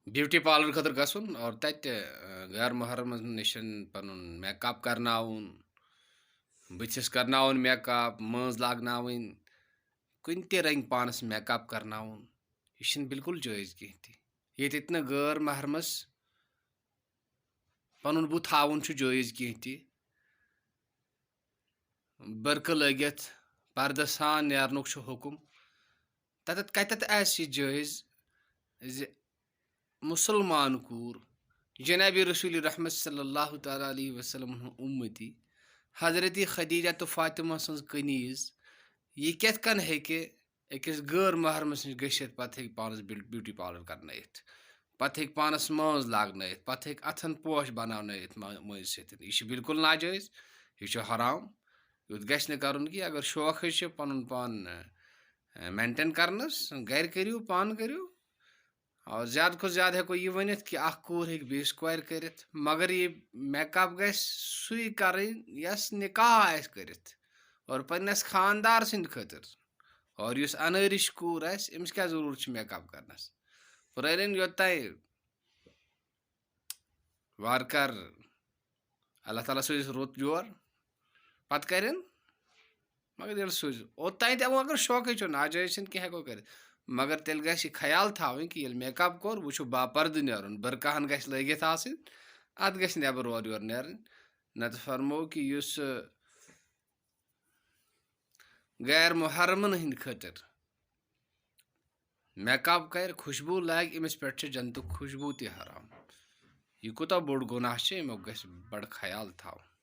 Beauty parlour खतर गसुन और तत गैर मुहर्रम निश पनुन मेकअप करनाउन, बुथिस करनाउन मेकअप, मज लागनाउन, कुन ते रंग पानस मेकअप करनाउन, यह बिल्कुल जायज़ कह ये गैर महरमस पनुन बुथ हाउन जायज़ कह बरक लगित पर्द सान नेरनुक हुकुम तत कतत आसि जायज़ ज मुसलमान कूर जनाब रसूल रहमत सल्लल्लाहु तआला अलैहि वसल्लम उम्मती हजरत खदीजा तो फातिमा सज कनीज यह कत कन हेके अकिस गैर महरमस नश गसित पत हेक पानस ब्यूटी पार्लर करनयित पत हेक पानस मज लागनयित पत हेक अथन पोश बनानयित मज सत यह बिल्कुल नाजायज़ यह हराम युत गश न करुन कि अगर शौक पनुन पान मेंटेन करनस घर करियो पान करियो और ज़्यादा खुद ज़्यादा हेको यह वनित कि अख कोर हेक बेस कोर करित मगर ये मेकअप गस सुई करिन यस निकाह आस करित और पन्नस खानदार सिंद खतर और युस अनरिश कोर आस अमिस क्या जरूरत छ मेकअप करनस पुरन योत्ताय वारकर अल्लाह ताला सोज रुत जोर पत करिन मगर ये सोज ओतान दमो अगर शौक नाजायज कह हेको कर मगर तेल गस ख्याल थवन कि मेकअप कोर वो बापर्द नेरुन बरकाहन गस लगित आसिन अत गस नेबर और योर नेरन नत फरमो कि युस गैर मुहर्रमन हिंद खतर मेकअप कर खुशबू लाग अमिस पे जन्नतुक खुशबू ति हराम यह कूता बोड़ गुनाह अमुक गस बड़ ख्याल थवन।